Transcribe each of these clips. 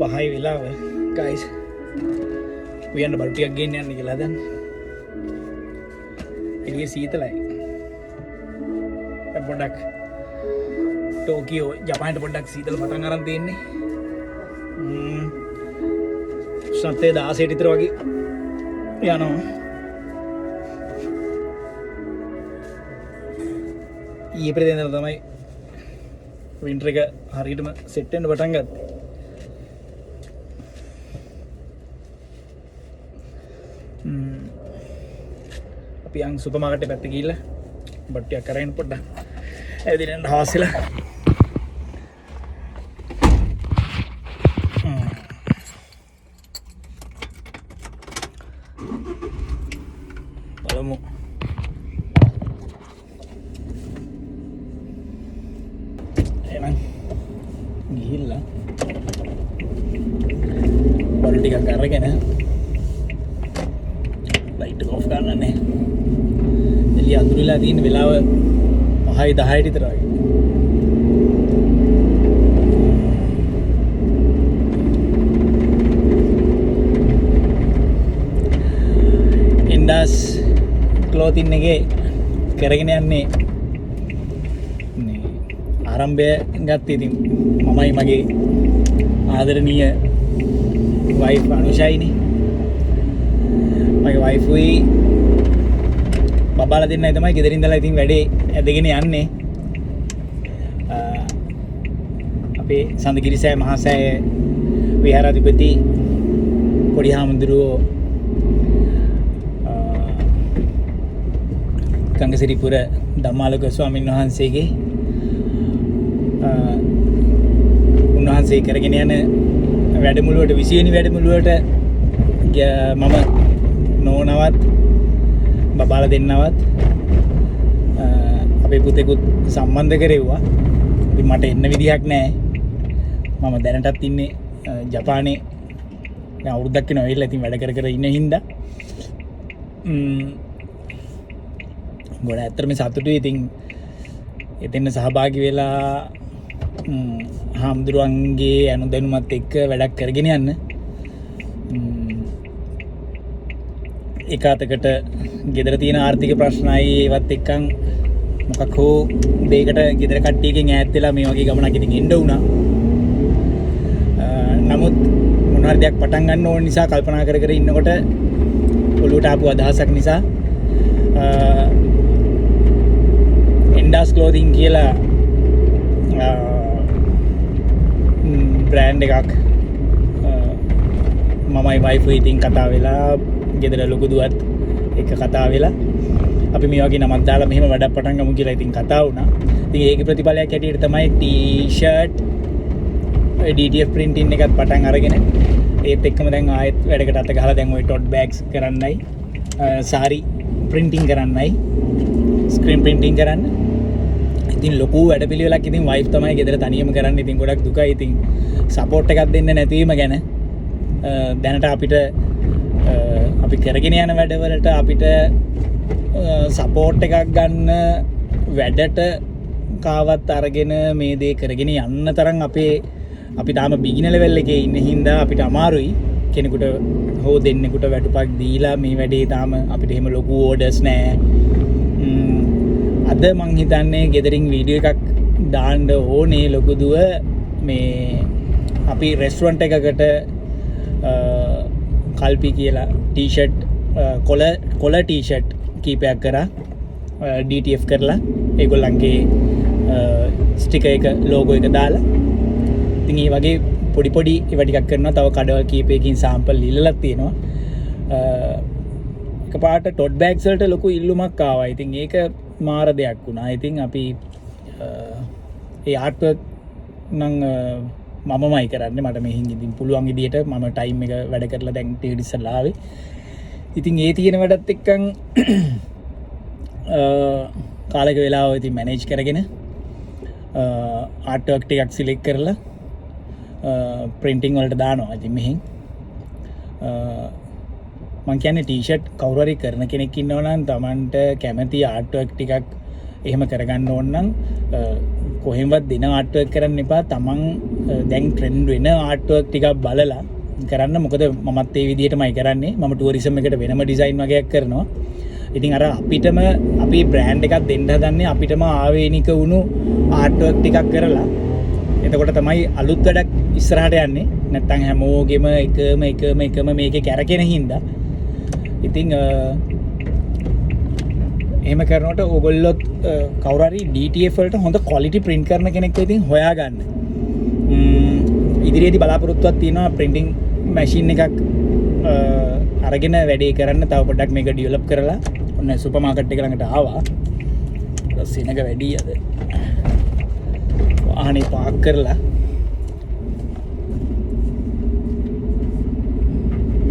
5 වෙලාව guys උයන්න බඩු ටිකක් ගෙන්න යන්න කියලා හදන්න. එළියේ සීතලයි. පොඩ්ඩක් ටෝකියෝ ජපානට පොඩ්ඩක් සීතල පටන් අරන් තියෙන්නේ. සතේ 16 විතර වගේ යනවා. ඊයේ ප්‍රදේශන තමයි වින්ටර් එක හරියටම සෙට් වෙන්න පටන් ගත්තේ. අපි යන් සුපර් මාකට් පැත්තට ගිහිල්ලා බට් ටිකක් අරගෙන පොඩ්ඩක් ඇවිදින්න හවසලා. බලමු. එහෙනම් ගිහිල්ලා බට් ටිකක් අරගෙන ලයිට් එක ඔෆ් කරන්න නේ. එළිය අඳුරලා තියෙන වෙලාව 5:10 විතර වගේ. ඉන්ඩස් ක්ලෝතින් එකේ කරගෙන යන්නේ මේ ආරම්භය ගත්තේ ඉතින් මමයි මගේ ආදරණීය වයිෆ් අනුෂයිනේ. මගේ වයිෆුයි බබාලා දෙන්නයි තමයි ගෙදරින් ඉඳලා ඉතින් වැඩේ ඇදගෙන යන්නේ. අපේ සඳගිරිසෑය මහසෑය විහාරාධිපති පොඩි හාමුදුරුවෝ ගංගසිරිපුර ධම්මාලෝක ස්වාමීන් වහන්සේගේ උන්වහන්සේ කරගෙන යන වැඩමුළුවට 20 වෙනි වැඩමුළුවට මම නෝනවත් බබාලා දෙන්නවත් අපේ පුතෙකුත් සම්බන්ධ කරෙව්වා. ඉතින් මට එන්න විදිහක් නැහැ. මම දැනටත් ඉන්නේ ජපානයේ. දැන් අවුරුද්දක් වෙනවා ඇවිල්ලා ඉතින් වැඩ කර ඉන්න හින්දා. ගොඩ ඇත්තටම සතුටුයි ඉතින් එතෙන්න සහභාගී වෙලා හාමුදුරුවන්ගේ අනුදැනුමත් එක්ක වැඩක් කරගෙන යන්න. එකතකට ගෙදර තියෙන ආර්ථික ප්‍රශ්නයි ඒවත් එක්කන් මොකක් හෝ දෙයකට ගෙදර කට්ටියකින් ඈත් වෙලා මේ වගේ ගමනක් ඉතින් එන්න වුණා. නමුත් මොන හරි දෙයක් පටන් ගන්න ඕන නිසා කල්පනා කර කර ඉන්නකොට ඔළුවට ආපු අදහසක් නිසා ඉන්ඩස් ක්ලෝතින් කියලා බ්‍රෑන්ඩ් එකක් මමයි වයිෆුයි ඉතින් කතා වෙලා ගෙදර ලොකු දුවත් එක කතා වෙලා අපි මේ වගේ නමක් දාලා මෙහෙම වැඩක් පටන් ගමු කියලා ඉතින් කතා වුණා. ඉතින් ඒකේ ප්‍රතිඵලයක් හැටියට තමයි ටී-ෂර්ට් DTF printing එකත් පටන් අරගෙන ඒත් එක්කම දැන් ආයෙත් වැඩකට අත ගහලා දැන් ওই ටොට් බෑග්ස් කරන්නයි සාරි printing කරන්නයි ස්ක්‍රීන් printing කරන්න. ඉතින් ලොකු වැඩපිළිවෙලක් ඉතින් වයිෆ් තමයි ගෙදර තනියම කරන්න. ඉතින් ගොඩක් දුකයි. ඉතින් සපෝට් එකක් දෙන්න නැතිවීම ගැන දැනට අපිට අපි කරගෙන යන වැඩවලට අපිට සපෝට් එකක් ගන්න වැඩට කාවත් අරගෙන මේ දේ කරගෙන යන්න තරම් අපි තාම බිගිනර් ලෙවල් එකේ ඉන්න හින්දා අපිට අමාරුයි. කෙනෙකුට හෝ දෙන්නෙකුට වැටුපක් දීලා මේ වැඩේ තාම අපිට එහෙම ලොකු ඕඩර්ස් නැහැ. අද මං හිතන්නේ ගෙදරින් වීඩියෝ එකක් දාන්න ඕනේ ලොකු දුව මේ අපි රෙස්ටුරන්ට් එකකට කල්පි කියලා ටී-ෂර්ට් කොල ටී-ෂර්ට් කීපයක් කරා DTF කරලා ඒගොල්ලන්ගේ ස්ටිකර් එක ලෝගෝ එක දාලා ඉතින් මේ වගේ පොඩි ඒවා ටිකක් කරනවා. තව කඩවල් කීපයකින් සාම්පල් ඉල්ලලා තියෙනවා. එකපාරට ටොට් බෑග්ස් වලට ලොකු ඉල්ලුමක් ආවා. ඉතින් ඒක මාර දෙයක් වුණා. ඉතින් අපි ඒ ආර්ට් වර්ක් නම් මමමයි කරන්නේ. මට මෙහින් ඉතින් පුළුවන් විදියට මම ටයිම් එක වැඩ කරලා දැන් ටික ඉස්සලා ආවේ. ඉතින් ඒ තියෙන වැඩත් එක්කන් කාලයක වෙලාව ඉතින් මැනේජ් කරගෙන ආර්ට් වර්ක් ටිකක් සිලෙක්ට් කරලා printing වලට දානවා. ඉතින් මෙහින් මං කියන්නේ ටී-ෂර්ට් කවුරු හරි කරන කෙනෙක් ඉන්නවා නම් Tamanට කැමති ආර්ට් වර්ක් ටිකක් එහෙම කරගන්න ඕන නම් කොහෙන්වත් දින ආර්ට් වර්ක් කරන්න එපා. Taman දැන් ට්‍රෙන්ඩ් වෙන ආර්ට් වර්ක් ටිකක් බලලා කරන්න. මොකද මමත් ඒ විදිහටමයි කරන්නේ. මම ටුවරිසම් එකට වෙනම ඩිසයින් වගේක් කරනවා. ඉතින් අර අපිටම අපි බ්‍රෑන්ඩ් එකක් දෙන්න හදන්නේ අපිටම ආවේනික වුණු ආර්ට් වර්ක් ටිකක් කරලා. එතකොට තමයි අලුත් වැඩක් ඉස්සරහට යන්නේ. නැත්තම් හැමෝගෙම එකම මේකේ කැරකෙන හින්දා. ඉතින් එහෙම කරනකොට ඕගොල්ලොත් කවුරු හරි DTF වලට හොඳ ක්වොලිටි print කරන කෙනෙක් ඉතින් හොයාගන්න. ඉදිරියේදී බලාපොරොත්තුවක් තියෙනවා printing machine එකක් අරගෙන වැඩේ කරන්න. තව පොඩ්ඩක් මේක ඩෙවලොප් කරලා ඔන්න සුපර් මාකට් එක ළඟට ආවා. සෙනඟ වැඩි අද. වාහනේ පාක් කරලා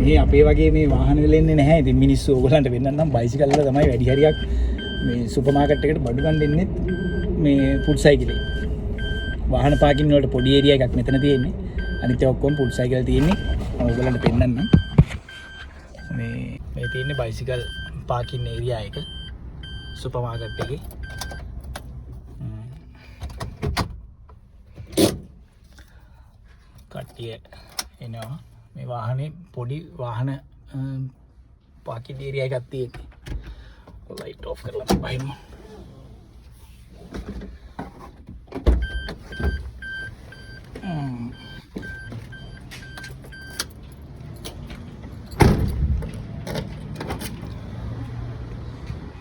මේ අපේ වගේ මේ වාහන වල එන්නේ නැහැ. ඉතින් මිනිස්සු ඕගොල්ලන්ට වෙන්නනම් බයිසිකල් වල තමයි වැඩි හරියක් මේ සුපර් මාකට් එකට බඩු ගන්න දෙන්නේ මේ ෆුඩ් සයිකලේ. වාහන පාකින් වලට පොඩි ඒරියා එකක් මෙතන තියෙන්නේ. අනිත් ඒවා ඔක්කොම ෆුඩ් සයිකල් තියෙන්නේ. මම ඕගොල්ලන්ට පෙන්නන්නම්. මේ තියෙන්නේ බයිසිකල් පාකින් ඒරියා එක සුපර් මාකට් එකේ. කට්ටිය එනවා. මේ වාහනේ පොඩි වාහන පාකින් ඒරියා එකක් තියෙන්නේ. ලයිට් ඔෆ් කරලා බයිමු.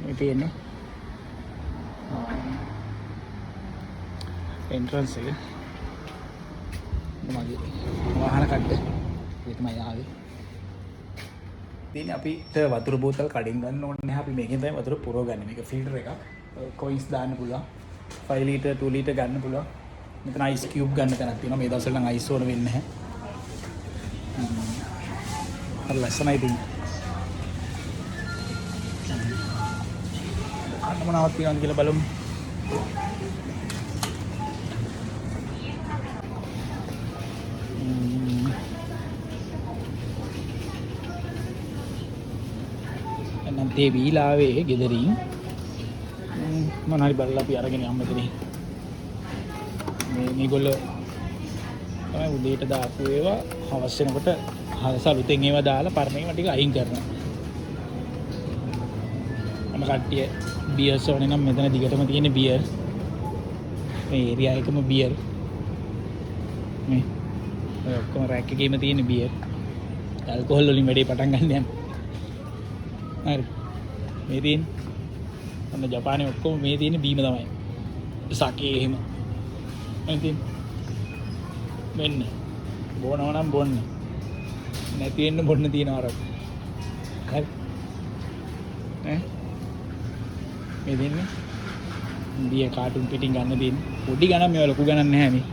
මේ තියෙන්නේ එන්ට්‍රන්ස් එක. මගේ වාහන කඩේ ඒ තමයි ආවේ. ඉතින් අපිට වතුර බෝතල් කඩින් ගන්න ඕනේ නැහැ. අපි මේකෙන් තමයි වතුර පුරවගන්නේ. මේක ෆිල්ටර් එකක්. කොයින්ස් දාන්න පුළුවන්. 5 ලීටර් 2 ලීටර් ගන්න පුළුවන්. මෙතන අයිස් කියුබ් ගන්න තැනක් තියෙනවා. මේ දවස්වල නම් අයිස් ඕන වෙන්නේ නැහැ. හරි ලස්සනයි ඉතින්. අන්න මොනවද තියෙනවද කියලා බලමු. තේ වීලාවේ ගෙදරින් මොනවාරි බලලා අපි අරගෙන යන්න මෙතන. මේගොල්ලෝ තමයි උදේට දාපු ඒවා හවස් වෙනකොට හවස අලුතෙන් ඒවා දාලා පරණ ඒවා ටික අයින් කරනවා. අම කට්ටිය බියර්ස් ඕනේ නම් මෙතන දිගටම තියෙන බියර්. මේ ඒරියා එකම බියර්. මේ ඔය ඔක්කොම රැක් එකේම තියෙන බියර්. ඇල්කොහොල් වලින් වැඩේ පටන් ගන්න යනවා. හරි. මේ තියෙන ඔන්න ජපානයේ ඔක්කොම මේ තියෙන බීම තමයි. සකේ එහෙම. ඉතින් මෙන්න බොනවා නම් බොන්න. නැති වෙන්න බොන්න තියනවා අර. හරි. මේ දෙන්නේ බිය කාටුන් පිටින් ගන්න දෙන්නේ. පොඩි ගණන් මේවා ලොකු ගණන් නැහැ මේ.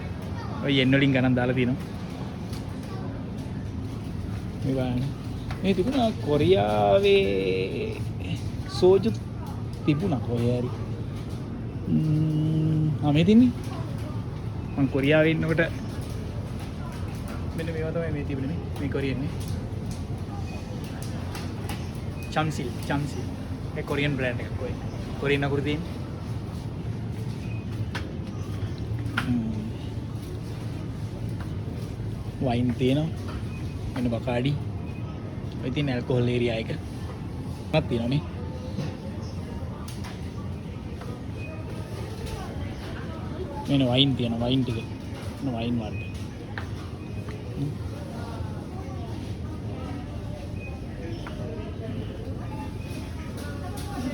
ඔය යෙන් වලින් ගණන් දාලා තියෙනවා. මේ බලන්න. මේ තිබුණා කොරියාවේ සෝජු තිබුණා කොහේ හරි. මේ තින්නේ මම කොරියාවේ ඉන්නකොට මෙන්න මේවා තමයි මේ තිබුණේ මේ කොරියන්නේ. චම්සිල් ඒ කොරියන් බ්‍රෑන්ඩ් එකක් කොයි. කොරියන් අකුරු තියෙන්නේ. වයින් තියෙනවා. මෙන්න බකාඩි. ඔය තියෙන ඇල්කොහොල් ඒරියා එක. මත් තියෙනවා නේ. මෙන්න වයින් තියෙනවා වයින් ටික. මෙන්න වයින් වර්ග.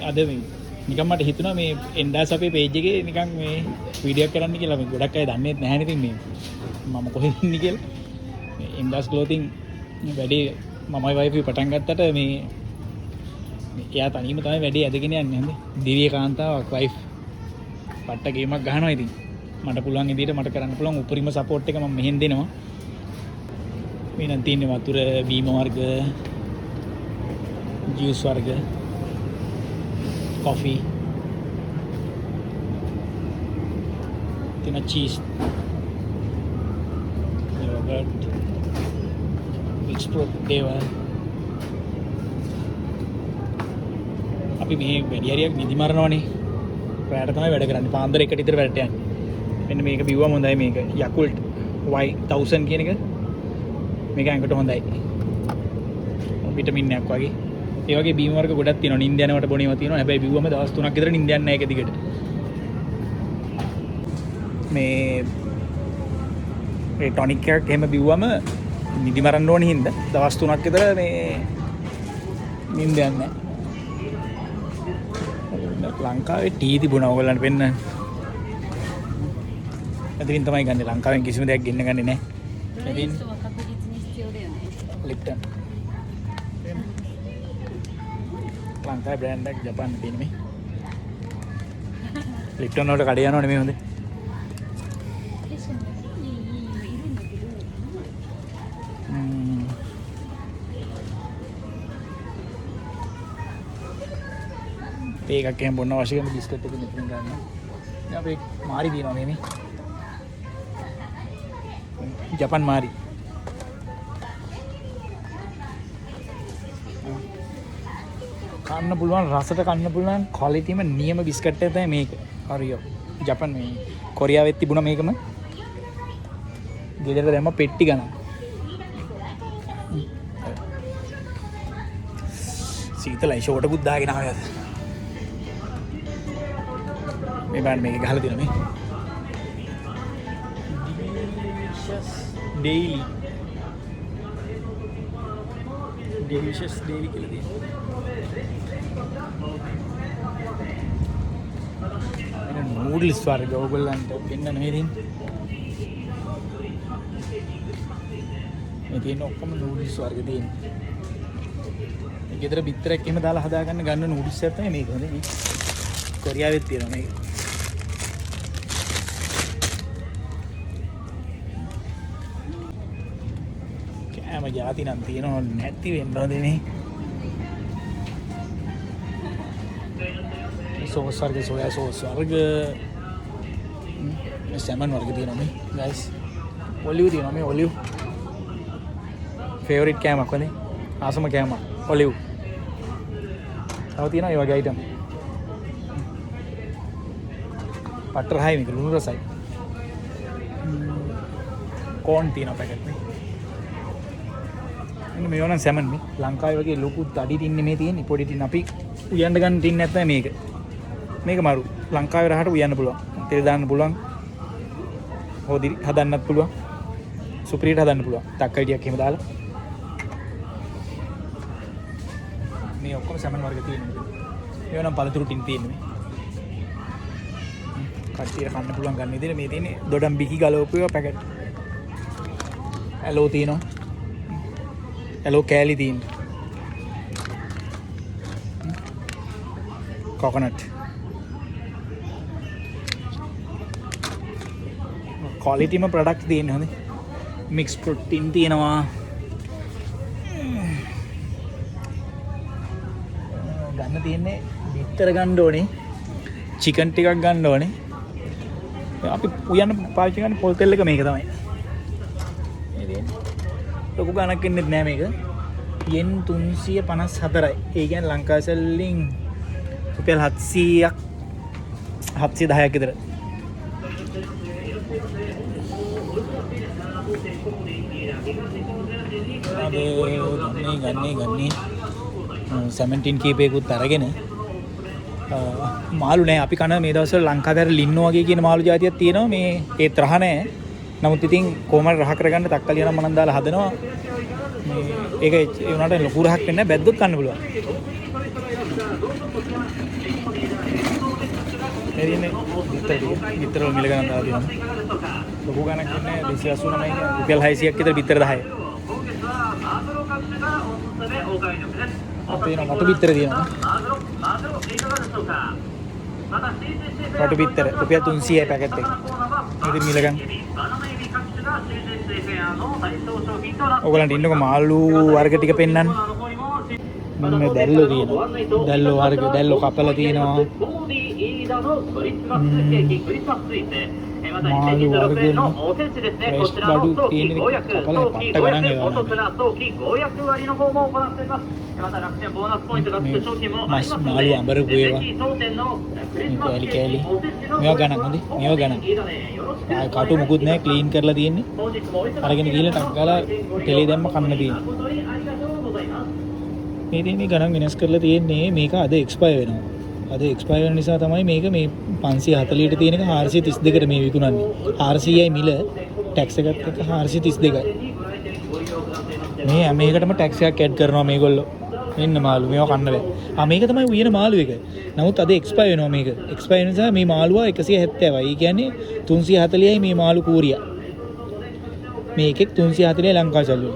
අද මේ නිකන් මට හිතුණා මේ එන්ඩාස් අපේ පේජ් එකේ නිකන් මේ වීඩියෝ එකක් කරන්න කියලා. මේ ගොඩක් අය දන්නේ නැහැ නේ. ඉතින් මේ මම කොහෙද ඉන්නේ කියලා. මේ එන්ඩාස් ක්ලෝතින් වැඩේ මමයි වයිෆයි පටන් ගත්තට මේ එයා තනියම තමයි වැඩේ ඇදගෙන යන්නේ. හඳ දිවිය කාන්තාවක් වයිෆ් පට්ට ගේමක් ගහනවා. ඉතින් මට පුළුවන් විදිහට මට කරන්න පුළුවන් උපරිම සපෝට් එක මම මෙහෙන් දෙනවා. මේ නම් තියෙන්නේ වතුර බීම වර්ග ජූස් වර්ග coffee තියෙන cheese yogurt explore දේවල් අපි මේ වැඩි හරියක් නිදි මරනවනේ. රැයට තමයි වැඩ කරන්නේ. පාන්දර එකට විතර වැඩට යන්නේ. මෙන්න මේක බිව්වම හොඳයි. මේක යකුල්ට් Y1000 කියන එක මේක ඇඟට හොඳයි. විටමින් එකක් වගේ. ඒ වගේ බීම වර්ග ගොඩක් තියෙනවා. නිින්ද යනකොට බොන ඒවා තියෙනවා. හැබැයි බිව්වම දවස් 3ක් විතර නිින්ද යන්නේ නැහැ ඒක දිගට. මේ ටොනික් එකක් එහෙම බිව්වම නිදි මරන්න ඕනේ හින්දා දවස් 3ක් විතර මේ නිින්ද යන්නේ නැහැ. ලංකාවේ ටී තිබුණා ඔයගොල්ලන්ට පෙන්න. එතනින් තමයි ගන්නේ. ලංකාවෙන් කිසිම දෙයක් ගෙන්න ගන්නේ නැහැ. එදින් ලිප්ටන්. ලංකාවේ බ්‍රෑන්ඩ් එකක් ජපාන් තියෙන මේ. ලිප්ටන් වලට කඩේ යනවනේ මේ හොඳේ. ඒකක් එහෙම බොන්න අවශ්‍ය කරන බිස්කට් එක මෙතනින් ගන්නවා. දැන් අපි මාරි දිනවා මේ ජපාන් මාරි. කන්න පුළුවන් රසට කන්න පුළුවන් ක්වොලිටිම නියම බිස්කට් එක තමයි මේක. හරියෝ. ජපාන් මේ කොරියාවෙත් තිබුණා මේකම. ගෙදර දැම්ම පෙට්ටි ගණන්. සීතලයි ෂෝටකුත් දාගෙන ආවද? මේ බෑන් මේක ගහලා තියෙනවා මේ. delicious daily කියලා තියෙනවා. මේ නූඩල්ස් වර්ග ඕගොල්ලන්ට දෙන්න නෙමෙයි. මේ තියෙන ඔක්කොම නූඩල්ස් වර්ග තියෙනවා. ගෙදර බිත්තරයක් එහෙම දාලා හදාගන්න ගන්න නූඩල්ස් එකක් තමයි මේක. හොඳයි. කොරියාවෙත් තියෙනවා මේක. කෑම જાති නම් තියෙනව නැති වෙන්න හොඳ නේ. සෝස් වර්ග සෝයා සෝස් වර්ග සැමන් වර්ග තියෙනවා මේ guys. ඔලිව් තියෙනවා මේ ඔලිව්. ෆේවරිට් කෑමක් වනේ. ආසම කෑමක් ඔලිව්. තව තියෙනවා ඒ වගේ අයිටම්. බටර් හයි මේක ලුණු රසයි. කෝන් තියෙනවා පැකට් මේ. ඉතින් මේ වුණා සැමන් මේ ලංකාවේ වගේ ලොකු තඩි තින්නේ මේ තියෙන්නේ. පොඩි තින්න අපි උයන්න ගන්න තින්නේ නැත්නම් මේක. මේක මාරු. ලංකාවේ රහට උයන්න පුළුවන්. තෙල් දාන්න පුළුවන්. හොදි හදන්නත් පුළුවන්. සුපිරියට හදන්න පුළුවන්. තක්කයි ටිකක් එහෙම දාලා. මේ ඔක්කොම සැමන් වර්ග තියෙනවා. ඒ වෙනම් පළතුරු ටින් තියෙන්නේ මේ. කට්ටිය කන්න පුළුවන් ගන්න විදිහට මේ තියෙන්නේ දොඩම් බිකි ගලවපුවා පැකට්. ඇලෝ තියෙනවා. ඇලෝ කෑලි තියෙනවා. කොකනට්. ක්වොලිටිම ප්‍රොඩක්ට් තියෙනවා හොඳේ. මික්ස් ප්‍රෝටීන් තියෙනවා. ගන්න තියෙන්නේ බිත්තර ගන්න ඕනේ. චිකන් ටිකක් ගන්න ඕනේ. අපි උයන්න පාවිච්චි කරන්නේ පොල් තෙල් එක මේක තමයි. මේ දෙන්නේ. ලොකු ගණක් ඉන්නෙත් නෑ මේක. yen 354යි. ඒ කියන්නේ ලංකාවේ සෙල්ලින් රුපියල් 700ක් 710ක් විතර. ගන්නේ 17 කීපයකුත් අරගෙන මාළු නෑ අපි කන මේ දවස්වල ලංකාවේ ලින්නෝ වගේ කියන මාළු జాතියක් තියෙනවා මේ ඒත් රහ නෑ. නමුත් ඉතින් කොහමද රහ කරගන්න තක්කලිය නම් මනම් දාලා හදනවා. මේ ඒක ඒ උනාට ලොකු රහක් වෙන්නේ නැහැ බැද්දොත් කන්න පුළුවන්. මේ දිනේ බිත්තර වල මිල ගණන් දාලා තියෙනවා. ලොකු ගණක් ඉන්නේ 289යි රුපියල් 600ක් විතර බිත්තර 10. අපේ නම මතු බිත්තර තියෙනවා. මතු බිත්තර රුපියල් 300යි පැකට් එක. ඉතින් මිල ගන්න. ඔයගලන්ට ඉන්නකො මාළු වර්ග ටික පෙන්නන්න. මම මේ දැල්ලෝ තියෙනවා. දැල්ලෝ වර්ග දැල්ලෝ කපලා තියෙනවා. මාළු වර්ගන ෆ්‍රෙෂ් බඩු තියෙන කපලා පට්ට ගණන් ඒවා මස් මාළු අඹරපු ඒවා මේ කෑලි කෑලි මේවා ගණන් හොඳේ මේවා ගණන් ආය කටු මුකුත් නැහැ ක්ලීන් කරලා තියෙන්නේ අරගෙන ගිහලා ටක් ගාලා තෙලේ දැම්ම කන්න තියෙන්නේ මේ ගණන් වෙනස් කරලා තියෙන්නේ මේක අද එක්ස්පයර් වෙනවා අද එක්ස්පයර් වෙන නිසා තමයි මේක මේ 540ට තියෙන එක 432ට මේ විකුණන්නේ 400යි මිල ටැක්ස් එකත් එක්ක 432යි මේ හැම එකටම ටැක්ස් එකක් ඇඩ් කරනවා මේගොල්ලෝ මෙන්න මාළු මේවා කන්න බෑ මේක තමයි උයන මාළු එක නමුත් අද එක්ස්පයර් වෙනවා මේක එක්ස්පයර් වෙන නිසා මේ මාළුවා 170යි ඒ කියන්නේ 340යි මේ මාළු කූරියා මේ එකෙක් 340යි ලංකා සල්ලි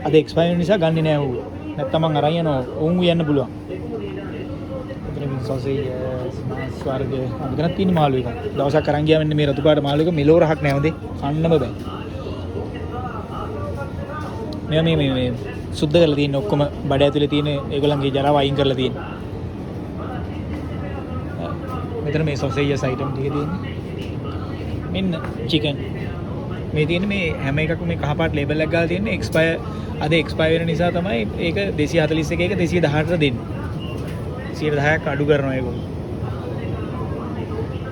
අද එක්ස්පයර් වෙන නිසා ගන්නෙ නෑ ඌ නැත්තම් මං අරන් යනවා උන් උයන්න පුළුවන් සොසේජ් මාස් වර්ග අදගෙන තියෙන මාළු එක. දවසක් අරන් ගියා මෙන්න මේ රතු පාට මාළු එක මෙලෝ රහක් නෑ හොඳේ. කන්නම බෑ. මේ සුද්ධ කරලා තියෙන ඔක්කොම බඩ ඇතුලේ තියෙන ඒගොල්ලන්ගේ ජරාව අයින් කරලා තියෙන. මෙතන මේ සොසේජස් අයිටම් ටික තියෙන්නේ. මෙන්න චිකන්. මේ තියෙන මේ හැම එකක්ම මේ කහපාට ලේබල් එකක් ගාලා තියෙන්නේ එක්ස්පයර් අද එක්ස්පයර් වෙන නිසා තමයි ඒක 241 එක 218ට දෙන්නේ. 10ක් අඩු කරනවා ඒගොල්ලෝ.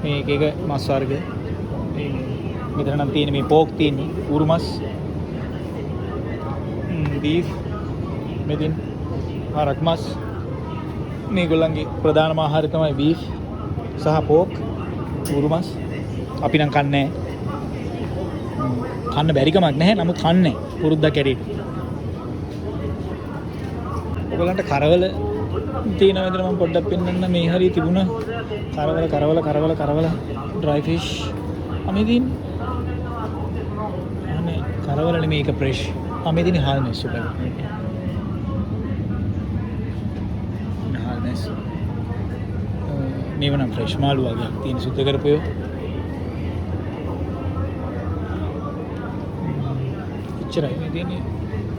මේක එක මස් වර්ග. මෙතන නම් තියෙන මේ පෝක් තියෙන්නේ ඌරු මස්. බීෆ් මෙදින් හරක් මස්. මේගොල්ලන්ගේ ප්‍රධානම ආහාරය තමයි බීෆ් සහ පෝක් ඌරු මස්. අපි නම් කන්නේ නැහැ. කන්න බැරි කමක් නැහැ. නමුත් කන්නේ පුරුද්දක් ඇරෙන්න. ඔයගලන්ට කරවල තියෙන විදිහට මම පොඩ්ඩක් පෙන්නන්න මේ හරිය තිබුණා කරවල ඩ්‍රයි ෆිෂ් අමෙදින් අනේ කරවල නෙමෙයි ඒක ෆ්‍රෙෂ් අමෙදින් හාල්මස් සුපර් හාල්මස් මේව නම් ෆ්‍රෙෂ් මාළු වගේ තියෙන සුද්ධ කරපුවෝ ඉච්චරයි මේ තියෙන්නේ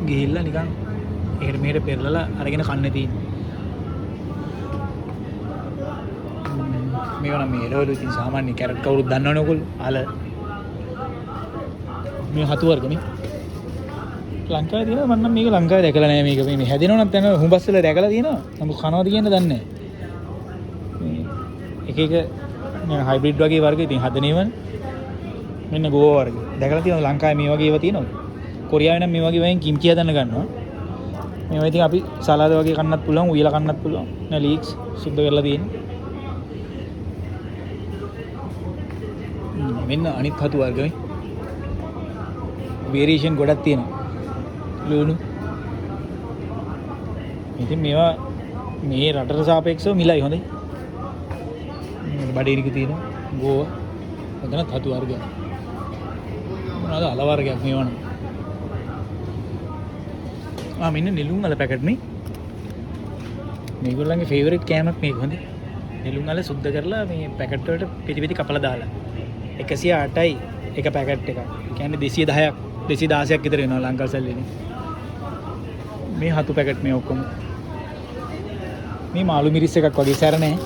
ගිහිල්ලා නිකන් එහෙට මෙහෙට පෙරලලා අරගෙන කන්න තියෙන්නේ මේවා නම් මේ එළවලු ඉතින් සාමාන්‍ය කැරට් කවුරුත් දන්නවනේ ඔයගොල්ලෝ අහලා මේ හතු වර්ගනේ ලංකාවේ තියෙනවා මම නම් මේක ලංකාවේ දැකලා නැහැ මේක මේ හැදෙනව නම් තන හුඹස් වල දැකලා තියෙනවා නමුත් කනවද කියන්න දන්නේ නැහැ එක එක මේ හයිබ්‍රිඩ් වගේ වර්ග ඉතින් හදනේවනේ මෙන්න ගෝවා වර්ග දැකලා තියෙනවා ලංකාවේ මේ වගේ ඒවා තියෙනවද කොරියාවේ නම් මේ වගේ වයින් කිම්චි හදන්න ගන්නවා මේවා ඉතින් අපි සලාද වගේ කන්නත් පුළුවන් උයලා කන්නත් පුළුවන් නේ ලීක්ස් සුද්ධ කරලා තියෙන්නේ මෙන්න අනිත් හතු වර්ගනේ වේරියේෂන් ගොඩක් තියෙනවා ලුණු ඉතින් මේවා මේ රටට සාපේක්ෂව මිලයි හොඳයි බඩේනික තියෙනවා ගෝවා එතනත් හතු වර්ගයක් මොනවාද අල වර්ගයක් මේවා නම් මෙන්න නෙළුම් අල පැකට් නේ මේගොල්ලන්ගේ ෆේවරිට් කෑමක් මේක හොඳයි නෙළුම් අල සුද්ධ කරලා මේ පැකට් වලට පිටි කපලා දාලා 108යි එක පැකට් එකක්. කියන්නේ 210ක් 216ක් විතර වෙනවා ලංකා සල්ලිනේ. මේ හතු පැකට් මේ ඔක්කොම. මේ මාළු මිරිස් එකක් වගේ සැර නැහැ.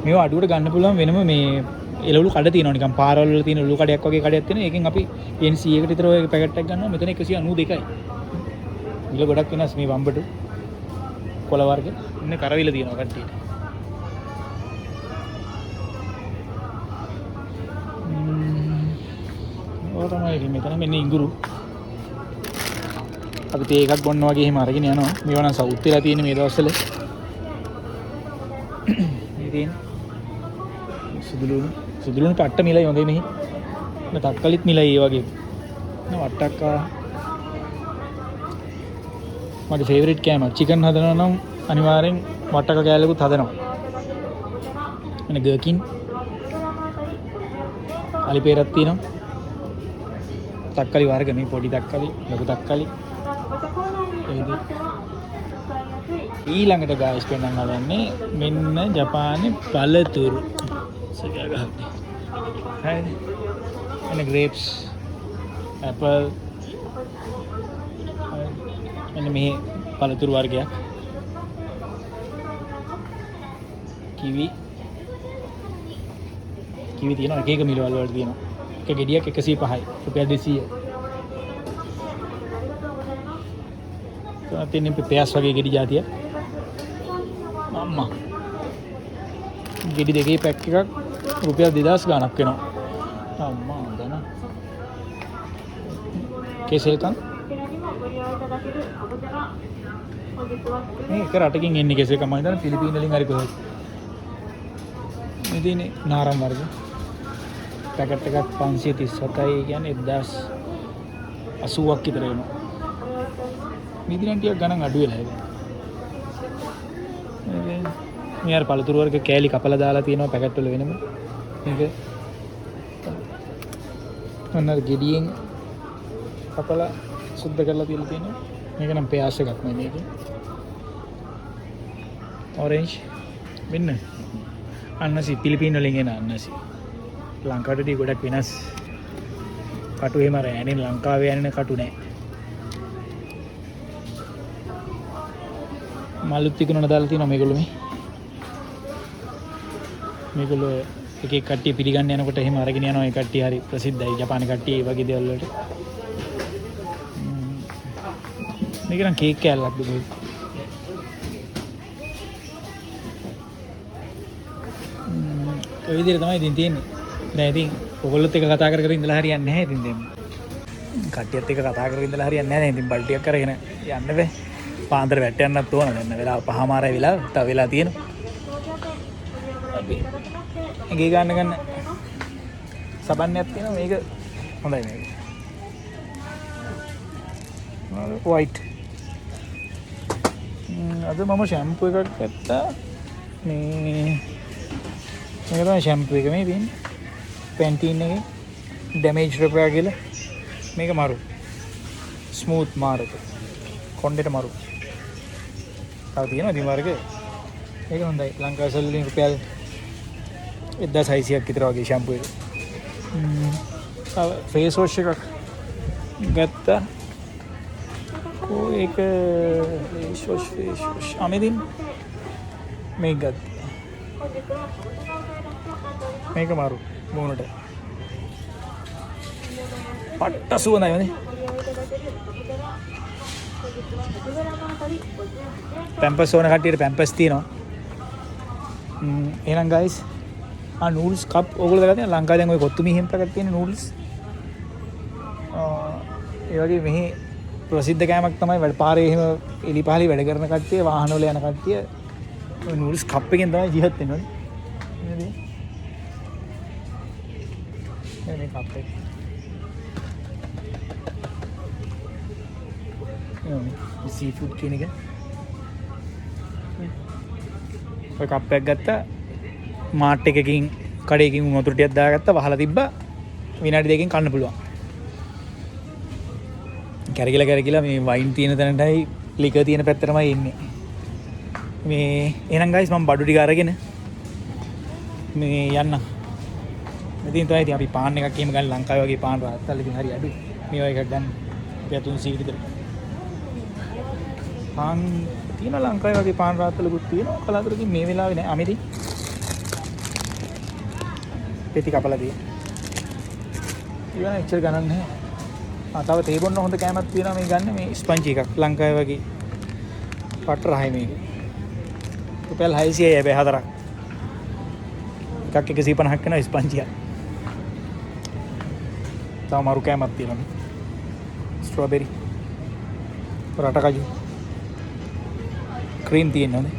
මේවා අඩුවට ගන්න පුළුවන් වෙනම මේ එළවලු කඩ තියෙනවා නිකන් පාරවල් වල තියෙන එළවලු කඩයක් වගේ කඩයක් තියෙනවා. ඒකෙන් අපි NC එකට විතර ඔය පැකට් එකක් ගන්නවා. මෙතන 192යි. මිල ගොඩක් වෙනස් මේ වම්බටු කොළ වර්ග. ඉන්න කරවිල තියෙනවා කට්ටියට. තමයි මෙතන මෙන්න ඉඟුරු අපි තේ එකක් බොන්න වගේ එහෙම අරගෙන යනවා මේවා නම් සවුත් වෙලා තියෙන මේ දවස්වල ඉතින් සුදුලුණු පට්ට මිලයි හොඳයි මෙහි තක්කලිත් මිලයි ඒ වගේ වට්ටක්කා මගේ ෆේවරිට් කෑම චිකන් හදනවා නම් අනිවාර්යෙන් වට්ටක කෑල්ලකුත් හදනවා එන ගර්කින් අලිපේරක් තියෙනවා තක්කලි වර්ග මේ පොඩි තක්කලි ලොකු තක්කලි ඊළඟට ගායිස් පෙන්නන්න හදන්නේ මෙන්න ජපානයේ පළතුරු සගා ගහන්නේ හරිද එන grapes apple මෙන්න මේ පළතුරු වර්ගයක් kiwi කිවි තියෙනවා. එක එක මිලවල් වලට තියෙනවා. එක ගෙඩියක් 105යි. රුපියල් 200යි. තියෙන පෙයාස් වගේ ගෙඩි జాතිය. අම්මා. ගෙඩි දෙකේ පැක් එකක් රුපියල් 2000 ගාණක් වෙනවා. අම්මා දන. කෙසෙල්කම් මේක රටකින් එන්නේ කෙසෙල්කම් මම හිතන්නේ පිලිපීන වලින් හරි කොහෙද. මේ තියෙන්නේ නාරම් වර්ග. පැකට් එකක් 537යි කියන්නේ 1080ක් විතර වෙනවා. මිදිරන් ටිකක් ගණන් අඩු වෙලා ඒක. මේ අර පළතුරු වර්ග කෑලි කපලා දාලා තියෙනවා පැකට් වල වෙනම. මේක අන්නර ගෙඩියෙන් කපලා සුද්ධ කරලා තියලා තියෙනවා. මේක නම් පෙයාස් එකක් නේ මේක. ඔරෙන්ජ් මෙන්න අන්නසි පිලිපීන වලින් එන අන්නසි. ලංකාවටදී ගොඩක් වෙනස්. කටු එහෙම රෑනේ ලංකාවේ යන්නේ කටු නෑ. මලුත් තිකුණන දාලා තියෙනවා මේගොල්ලෝ මේ. මේගොල්ලෝ එක එක කට්ටිය පිළිගන්න යනකොට එහෙම අරගෙන යනවා. ඒ කට්ටිය හරි ප්‍රසිද්ධයි. ජපාන කට්ටිය ඒ වගේ දේවල් වලට. මේක නම් කේක් කෑල්ලක් දුන්නේ. ඔය විදිහට තමයි ඉතින් තියෙන්නේ. දැන් ඉතින් ඔයගොල්ලොත් එක කතා කර කර ඉඳලා හරියන්නේ නැහැ ඉතින් දැන්. කට්ටියත් එක්ක කතා කරගෙන ඉඳලා හරියන්නේ නැහැ නේ. ඉතින් බල්ටියක් කරගෙන යන්න බෑ. පාන්දර වැටෙන්නත් ඕන. දැන් වෙලාව 5:00 වෙලාව තව වෙලා තියෙනවා. අපි ගේ ගන්න සබන්නයක් තියෙනවා. මේක හොඳයි මේක. white. අද මම ෂැම්පූ එකක් ගත්තා. මේ තමයි ෂැම්පූ එක මේ තියෙන්නේ. Pantene එකේ damage repair කියලා. මේක මාරු. smooth මාරු. කොණ්ඩේට මාරු. තව තියෙනවා ඉතින් වර්ග. ඒක හොඳයි. ලංකාවේ සල්ලි රුපියල් 1600ක් විතර වගේ ෂැම්පූ එක. තව ෆේස් වොෂ් එකක් ගත්තා. ඒක ෆේස් වොෂ් අමෙදින් මේක ගත්තා. මේක මාරු මූණට. පට්ට සුවඳයි නේ. පැම්පස් ඕන කට්ටියට පැම්පස් තියෙනවා. එහෙනම් ගයිස් නූඩල්ස් කප් ඕගොල්ලෝ දැකලා තියෙනවා ලංකාවේ දැන් ඔය කොත්තු මිහිම් පැකට් තියෙන නූඩල්ස්. ඒ වගේ මෙහි ප්‍රසිද්ධ කෑමක් තමයි වැඩ පාරේ එහෙම එලි පහලි වැඩ කරන කට්ටිය වාහන වල යන කට්ටිය ඔය නූඩල්ස් කප් එකෙන් තමයි ජීවත් වෙන්නේ. නේද? මේ කප් එක. සීෆුඩ් කියන එක. ඔය කප් එකක් ගත්තා. මාට් එකකින් කඩේකින් වතුර ටිකක් දාගත්තා වහලා තිබ්බා. විනාඩි දෙකකින් කන්න පුළුවන්. කැරකිලා මේ වයින් තියෙන තැනටයි ලිකර් තියෙන පැත්තටමයි ඉන්නේ. මේ එහෙනම් ගයිස් මම බඩු ටික අරගෙන මේ යන්න. ඉතින් තමයි අපි පාන් එකක් එහෙම ගන්න ලංකාවේ වගේ පාන් රාත්තල් ඉතින් හරි අඩුයි. මේ වගේ එකක් ගන්න 300 විතර. පාන් තියෙන ලංකාවේ වගේ පාන් රාත්තලකුත් තියෙනවා. කලාතුරකින් මේ වෙලාවේ නෑ. අමෙදි පෙති කපලා තියෙනවා. ඊවන එච්චර ගණන් නැහැ. තව තේ බොන්න හොඳ කෑමක් තියෙනවා මේ ගන්න මේ ස්පන්ජ් එකක් ලංකාවේ වගේ පට්ට රහයි මේක. රුපියල් 600යි හැබැයි හතරක්. එකක් 150ක් වෙනවා ස්පන්ජ් එක. තව මරු කෑමක් තියෙනවා. ස්ට්‍රොබෙරි. රට කජු. ක්‍රීම් තියෙනවා නේ.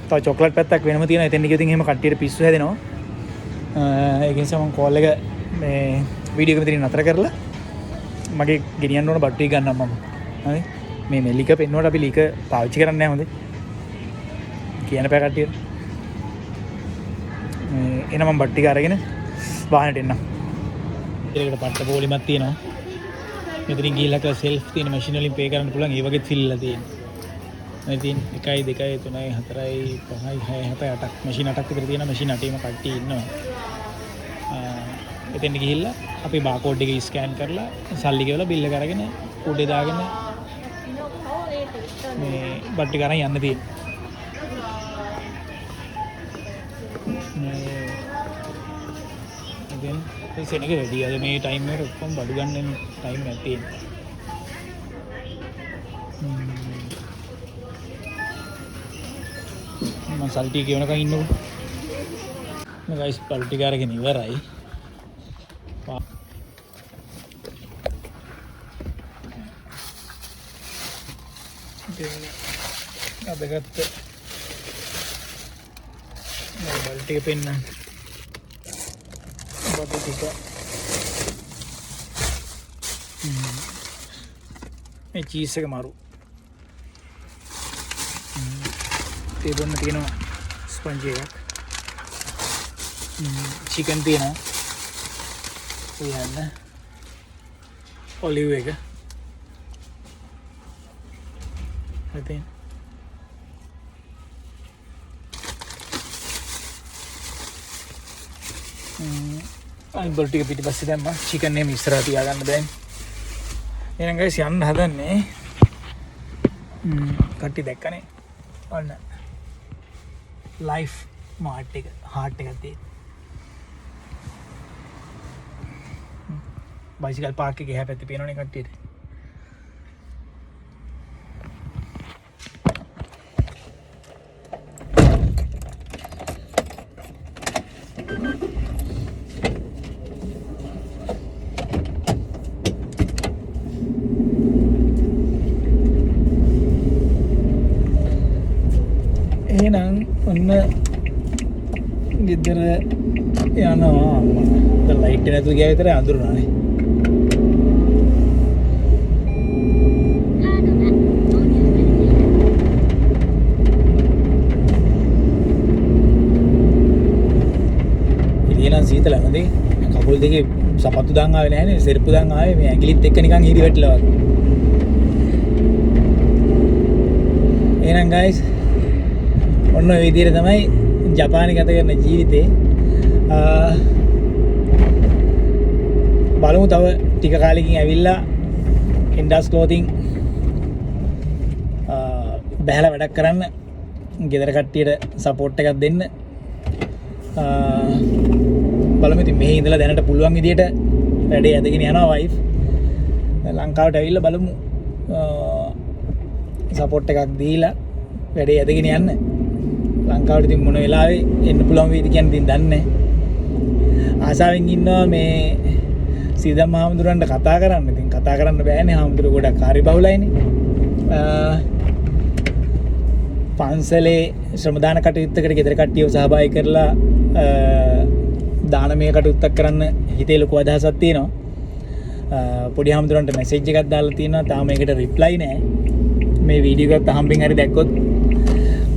තව චොක්ලට් පැත්තක් වෙනම තියෙනවා. එතෙන් ඉතින් එහෙම කට්ටියට පිස්සු හැදෙනවා. ඒක නිසා මම කෝල් එක මේ වීඩියෝ එක මෙතනින් නතර කරලා මගේ ගෙනියන්න ඕන බට්ටු එක ගන්නම් මම. හරි. මේ ලික පෙන්නුවට අපි ලික පාවිච්චි කරන්නේ නැහැ හොඳේ. කියන පෑ කට්ටියට. එන මම බට්ටු ටික අරගෙන වාහනේට එන්නම්. ඒකට පට්ට පොලිමක් තියෙනවා. මෙතනින් ගිහිල්ලා සෙල්ෆ් තියෙන මැෂින් වලින් පේ කරන්න පුළුවන්. ඒ වගේත් ෆිල්ලා තියෙනවා. ඉතින් 1 2 3 4 5 6 7 8ක් මැෂින් 8ක් විතර තියෙනවා. මැෂින් 8ේම කට්ටිය ඉන්නවා. එතෙන් ගිහිල්ලා අපි බාකෝඩ් එක ස්කෑන් කරලා සල්ලි ගෙවලා බිල් එක අරගෙන උඩේ දාගෙන මේ බට්ටි කරන් යන්න තියෙනවා. ඉතින් ඒ සෙනග රෙඩි. අද මේ ටයිම් එකට ඔක්කොම බඩු ගන්න ටයිම් එකක් තියෙනවා. මම සල්ටි කියනකම් ඉන්නකො. මේ ගයිස් පල්ටි කාරගෙන ඉවරයි. අදගත්ත බල්ටික පෙන්න බඩු ටික මේ චීස් එක මරු ඒ බොන්න තියෙනවා ස්පන්ජ් එකක් චිකන් තියෙනවා යන්න ඔලිව් එක හරි අයිබල් ටික පිටිපස්සේ දැම්මා චිකන් එහෙම ඉස්සරහ තියාගන්න දැන් එහෙනම් ගයිස් යන්න හදන්නේ කට්ටි දැක්කනේ ඔන්න ලයිෆ් මාර්ට් එක හාට් එකක් තියෙන බයිසිකල් පාර්ක් එකේ එහා පැත්තේ පේනවනේ කට්ටියට එහෙනම් ඔන්න ගෙදර යනවා අම්මා. දැන් ලයිට් එක නැතුව ගියා විතරයි අඳුරනවානේ. ඉතින් සීතල නැති කකුල් දෙකේ සපත්තු දාන් ආවේ නැහැනේ. සෙරප්පු දාන් ආවේ මේ ඇඟිලිත් එක්ක නිකන් හිරි වැටිලා වගේ. එහෙනම් guys ඔන්න ඔය විදිහට තමයි ජපානයේ ගත කරන ජීවිතේ බලමු තව ටික කාලෙකින් ඇවිල්ලා ඉන්ඩස් ක්ලෝතින් බහැලා වැඩක් කරන්න ගෙදර කට්ටියට සපෝට් එකක් දෙන්න බලමු ඉතින් මෙහි ඉඳලා දැනට පුළුවන් විදිහට වැඩේ ඇදගෙන යනවා වයිෆ් ලංකාවට ඇවිල්ලා බලමු සපෝට් එකක් දීලා වැඩේ ඇදගෙන යන්න ලංකාවට ඉතින් මොන වෙලාවෙ එන්න පුළුවන් වේද කියන්නේ ඉතින් දන්නේ ආසාවෙන් ඉන්නවා මේ සීදම් හාමුදුරන්ට කතා කරන්න. ඉතින් කතා කරන්න බෑනේ හාමුදුරුවෝ ගොඩක් කාර්යබහුලයිනේ. පන්සලේ ශ්‍රමදාන කටයුත්තකට ගෙදර කට්ටියව සහභාගී කරලා දානමය කටයුත්තක් කරන්න හිතේ ලොකු අදහසක් තියෙනවා. පොඩි හාමුදුරන්ට මැසේජ් එකක් දාලා තියෙනවා. තාම ඒකට රිප්ලයි නැහැ. මේ වීඩියෝ එකත් අහම්බෙන් හරි දැක්කොත්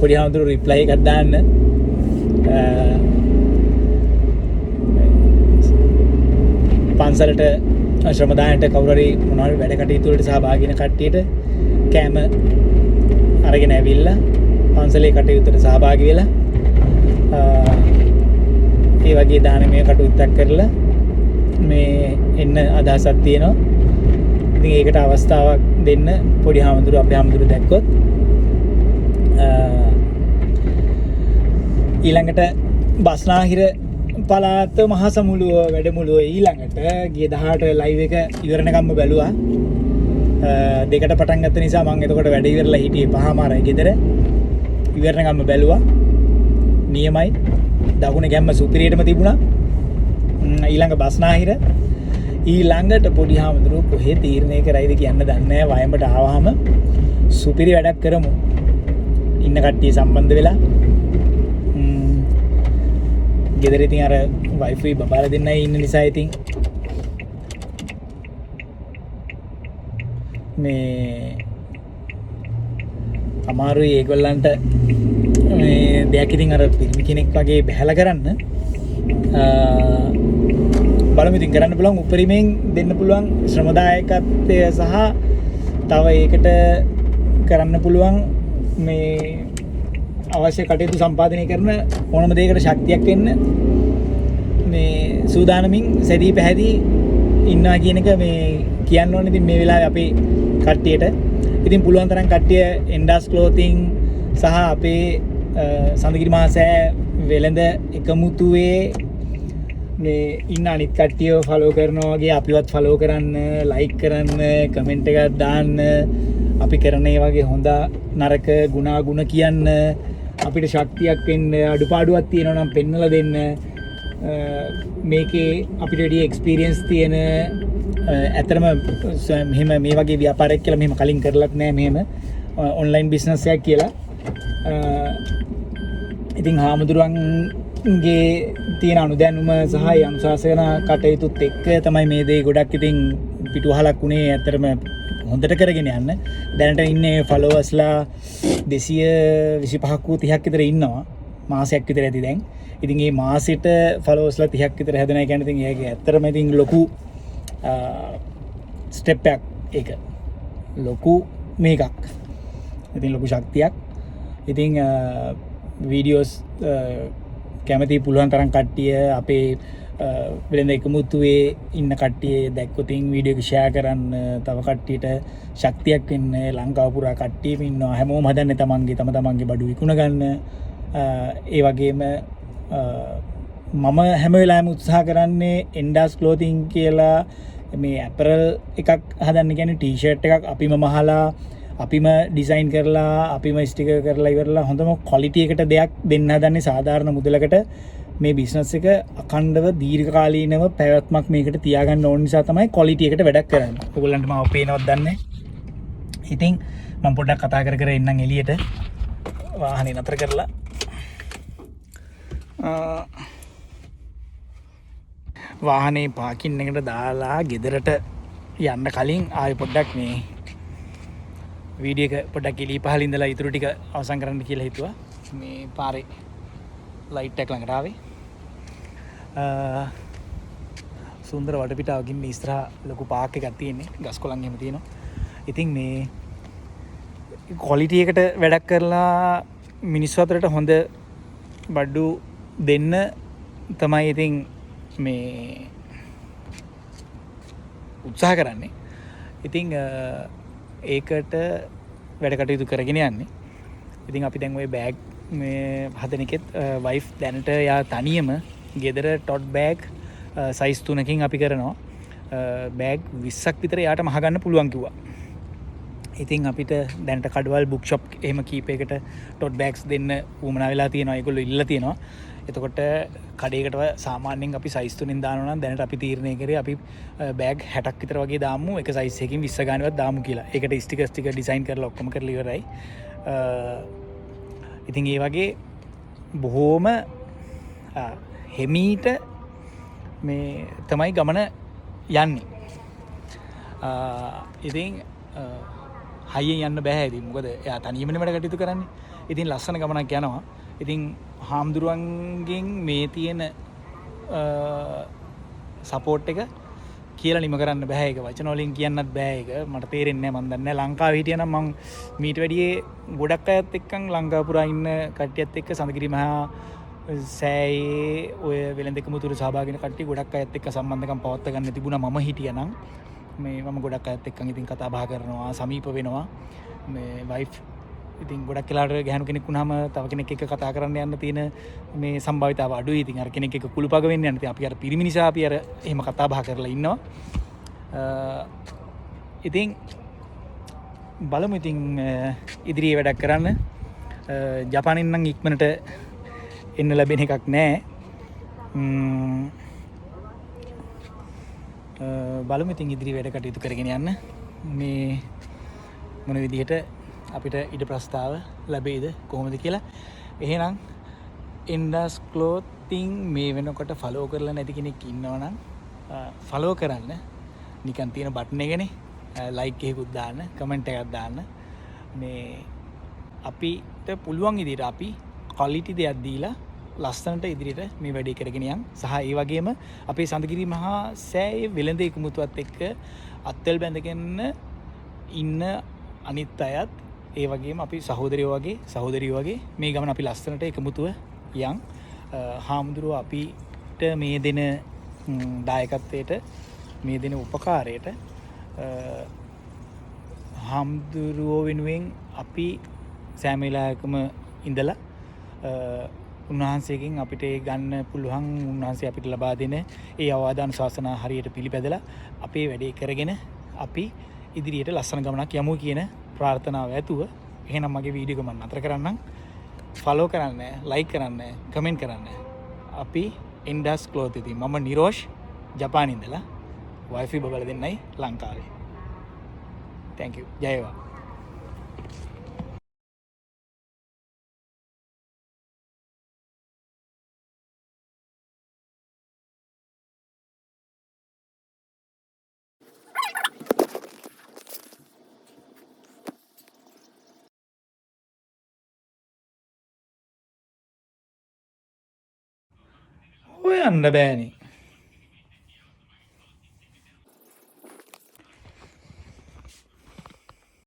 පොඩි හාමුදුරුවෝ රිප්ලයි එකක් දාන්න. පන්සලට ශ්‍රමදානයට කවුරු හරි මොනවා හරි වැඩ කටයුතු වලට සහභාගී වෙන කට්ටියට කෑම අරගෙන ඇවිල්ලා පන්සලේ කටයුත්තට සහභාගී වෙලා ඒ වගේ දානමය කටයුත්තක් කරලා මේ එන්න අදහසක් තියෙනවා. ඉතින් ඒකට අවස්ථාවක් දෙන්න පොඩි හාමුදුරුවෝ අපේ හාමුදුරුවෝ දැක්කොත් ඊළඟට බස්නාහිර පළාත මහසමුළුව වැඩමුළුව ඊළඟට ගිය 18 ලයිව් එක ඉවරනකම්ම බැලුවා. දෙකට පටන් ගත්ත නිසා මම එතකොට වැඩ ඉවරලා හිටියේ 5:00 ගෙදර. ඉවරනකම්ම බැලුවා. නියමයි. දකුණේ ගැම්ම සුපිරියටම තිබුණා. ඊළඟ බස්නාහිර ඊළඟට පොඩි හාමුදුරුවෝ කොහේ තීරණය කරයිද කියන්න දන්නේ නැහැ. වයඹට ආවහම සුපිරි වැඩක් කරමු. ඉන්න කට්ටිය සම්බන්ධ වෙලා ගෙදර ඉතින් අර වයිෆයි බබාලා දෙන්නයි ඉන්න නිසා ඉතින් මේ අමාරුයි ඒගොල්ලන්ට මේ දෙයක් ඉතින් අර පිරිමි කෙනෙක් වගේ බහැලා කරන්න බලමු ඉතින් කරන්න පුළුවන් උපරිමයෙන් දෙන්න පුළුවන් ශ්‍රමදායකත්වය සහ තව ඒකට කරන්න පුළුවන් මේ අවශ්‍ය කටයුතු සම්පාදනය කරන ඕනම දෙයකට ශක්තියක් වෙන්න මේ සූදානමින් සැදී පැහැදී ඉන්නවා කියන එක මේ කියන්න ඕනේ. ඉතින් මේ වෙලාවේ අපේ කට්ටියට ඉතින් පුළුවන් තරම් කට්ටිය එන්ඩස් ක්ලෝතින් සහ අපේ සඳගිරි මහසෑ වෙළඳ එකමුතුවේ මේ ඉන්න අනිත් කට්ටියව ෆලෝ කරනවා වගේ අපිවත් ෆලෝ කරන්න, ලයික් කරන්න, කමෙන්ට් එකක් දාන්න, අපි කරන ඒ වගේ හොඳ නරක ගුණ කියන්න, අපිට ශක්තියක් වෙන්න, අඩුපාඩුවක් තියෙනවා නම් පෙන්වලා දෙන්න. මේකේ අපිට වැඩි එක්ස්පීරියන්ස් තියෙන ඇතරම මෙහෙම මේ වගේ ව්‍යාපාරයක් කියලා මෙහෙම කලින් කරලත් නෑ, මෙහෙම ඔන්ලයින් බිස්නස් එකක් කියලා. ඉතින් හාමුදුරුවන්ගේ තියෙන අනුදැනුම සහ අනුශාසන කටයුතුත් එක්ක තමයි මේ දේ ගොඩක් ඉතින් පිටුවහලක් උනේ ඇත්තටම හොඳට කරගෙන යන්න. දැනට ඉන්නේ ෆලෝවර්ස්ලා 225ක් 30ක් විතර ඉන්නවා. මාසයක් විතර ඇති දැන්. ඉතින් මේ මාසෙට ෆලෝවර්ස්ලා 30ක් විතර හැදෙනවා කියන්නේ ඉතින් ඒක ඇත්තටම ඉතින් ලොකු ස්ටෙප් එකක්. ඒක ලොකු මේකක්. ඉතින් ලොකු ශක්තියක්. ඉතින් වීඩියෝස් කැමති පුළුවන් තරම් කට්ටිය අපේ වෙළඳ එකමුතුවේ ඉන්න කට්ටිය දැක්කොත් වීඩියෝ එක ෂෙයා කරන්න, තව කට්ටියට ශක්තියක් වෙන්න. ලංකාව පුරා කට්ටියම ඉන්නවා. හැමෝම හදන්නේ තමන්ගේ බඩු විකුණ ගන්න. ඒ වගේම මම හැම වෙලාවෙම උත්සාහ කරන්නේ එන්ඩාස් ක්ලෝතින් කියලා මේ ඇපරල් එකක් හදන්න, කියන්නේ ටී-ෂර්ට් එකක් අපිම මහලා, අපිම ඩිසයින් කරලා, අපිම ස්ටිකර් කරලා ඉවරලා හොඳම ක්වොලිටි එකට දෙයක් දෙන්න හදන්නේ සාධාරණ මුදලකට. මේ බිස්නස් එක අඛණ්ඩව දීර්ඝකාලීනව පැවැත්මක් මේකට තියාගන්න ඕන නිසා තමයි ක්වොලිටි එකට වැඩක් කරන්නේ. ඔයගොල්ලන්ට මම පේනවද දන්නේ. ඉතින් මම පොඩ්ඩක් කතා කර එන්නම් එළියට. වාහනේ නතර කරලා වාහනේ පාකින් එකට දාලා ගෙදරට යන්න කලින් ආයෙ පොඩ්ඩක් මේ වීඩියෝ එක පොඩ්ඩක් එළිය පහළ ඉඳලා ඉතුරු ටික අවසන් කරන්න කියලා හිතුවා. මේ පාරේ ලයිට් එකක් ළඟට ආවේ. සුන්දර වටපිටාවකින් මේ ඉස්සරහා ලොකු පාක් එකක් තියෙන්නේ. ගස් කොළන් එහෙම තියෙනවා. ඉතින් මේ ක්වොලිටි එකට වැඩක් කරලා මිනිස්සු අතරට හොඳ බඩු දෙන්න තමයි ඉතින් මේ උත්සාහ කරන්නේ. ඉතින් ඒකට වැඩ කටයුතු කරගෙන යන්නේ. ඉතින් අපි දැන් ওই බෑග් මේ හදන එකෙත් වයිෆ් දැනට යා තනියම ගෙදර ටොට් බෑග් සයිස් 3කින් අපි කරනවා. බෑග් 20ක් විතර යාට මහගන්න පුළුවන් කිව්වා. ඉතින් අපිට දැනට කඩවල් බුක් ෂොප් එහෙම කීපයකට ටොට් බෑග්ස් දෙන්න උවමනා වෙලා තියෙනවා. ඒගොල්ලෝ ඉල්ලලා තියෙනවා. එතකොට කඩේකට සාමාන්‍යයෙන් අපි සයිස් 3න් දානවා නම් දැනට අපි තීරණය කරේ අපි බෑග් 60ක් විතර වගේ දාමු. එක සයිස් එකකින් 20 ගානවත් දාමු කියලා. ඒකට ස්ටිකර්ස් ටික ඩිසයින් කරලා ඔක්කොම කරලා ඉවරයි. ඉතින් ඒ වගේ බොහෝම හෙමීට මේ තමයි ගමන යන්නේ. ඉතින් හයියෙන් යන්න බෑ. ඉතින් මොකද එයා තනියමනේ වැඩ කටයුතු කරන්නේ. ඉතින් ලස්සන ගමනක් යනවා. ඉතින් හාමුදුරුවන්ගෙන් මේ තියෙන සපෝට් එක කියලා නිම කරන්න බෑ. ඒක වචන වලින් කියන්නත් බෑ. ඒක මට තේරෙන්නේ නැහැ. මම දන්නේ නැහැ ලංකාවේ හිටියනම් මම මීට වැඩියේ ගොඩක් අයත් එක්කන් ලංකාව පුරා ඉන්න කට්ටියත් එක්ක සඳගිරි මහා සෑයේ ඔය වෙළඳ එකමුතුර සහභාගී වෙන කට්ටිය ගොඩක් අයත් එක්ක සම්බන්ධකම් පවත්වා ගන්න තිබුණා. මම හිටියනම් මේ මම ගොඩක් අයත් එක්කන් ඉතින් කතා බහ කරනවා, සමීප වෙනවා. මේ වයිෆ් ඉතින් ගොඩක් වෙලාවට ගැහණු කෙනෙක් වුණාම තව කෙනෙක් එක්ක කතා කරන්න යන්න තියෙන මේ සම්භාවිතාව අඩුයි. ඉතින් අර කෙනෙක් එක්ක කුළුපග වෙන්න යන. ඉතින් අපි අර පිරිමි නිසා අපි අර එහෙම කතා බහ කරලා ඉන්නවා. ඉතින් බලමු ඉතින් ඉදිරියේ වැඩක් කරන්න. ජපානෙන් නම් ඉක්මනට එන්න ලැබෙන එකක් නෑ. බලමු ඉතින් ඉදිරි වැඩ කටයුතු කරගෙන යන්න. මේ මොන විදිහට අපිට ඉඩ ප්‍රස්තාව ලැබෙයිද කොහොමද කියලා. එහෙනම් එන්ඩාස් ක්ලෝතින් මේ වෙනකොට ෆලෝ කරලා නැති කෙනෙක් ඉන්නවනම් ෆලෝ කරන්න. නිකන් තියෙන බටන් එකනේ ලයික් එකකුත් දාන්න, කමෙන්ට් එකක් දාන්න. මේ අපිට පුළුවන් විදිහට අපි ක්වොලිටි දෙයක් දීලා ලස්සනට ඉදිරියට මේ වැඩේ කරගෙන යන්න. සහ ඒ වගේම අපේ සඳගිරි මහා සෑයේ වෙළඳ එකමුතුවත් එක්ක අත්වල බැඳගෙන ඉන්න අනිත් අයත් ඒ වගේම අපි සහෝදරයෝ වගේ මේ ගමන අපි ලස්සනට එකමුතුව යන්. හාමුදුරුවෝ අපිට මේ දෙන දායකත්වයට, මේ දෙන උපකාරයට හාමුදුරුවෝ වෙනුවෙන් අපි සෑම වෙලාවකම ඉඳලා උන්වහන්සේගෙන් අපිට ගන්න පුළුවන් උන්වහන්සේ අපිට ලබා දෙන ඒ අවවාදාන ශාසනා හරියට පිළිපැදලා අපේ වැඩේ කරගෙන අපි ඉදිරියට ලස්සන ගමනක් යමු කියන ප්‍රාර්ථනාව ඇතුව එහෙනම් මගේ වීඩියෝ එක මම නතර කරන්නම්. ෆලෝ කරන්න, ලයික් කරන්න, කමෙන්ට් කරන්න. අපි ඉන්ඩස් ක්ලෝත් ඉතින් මම නිරෝෂ් ජපානයේ ඉඳලා වයිෆයි බබල දෙන්නයි ලංකාවේ. thank you. ජය වේවා. හොයන්න බෑනේ.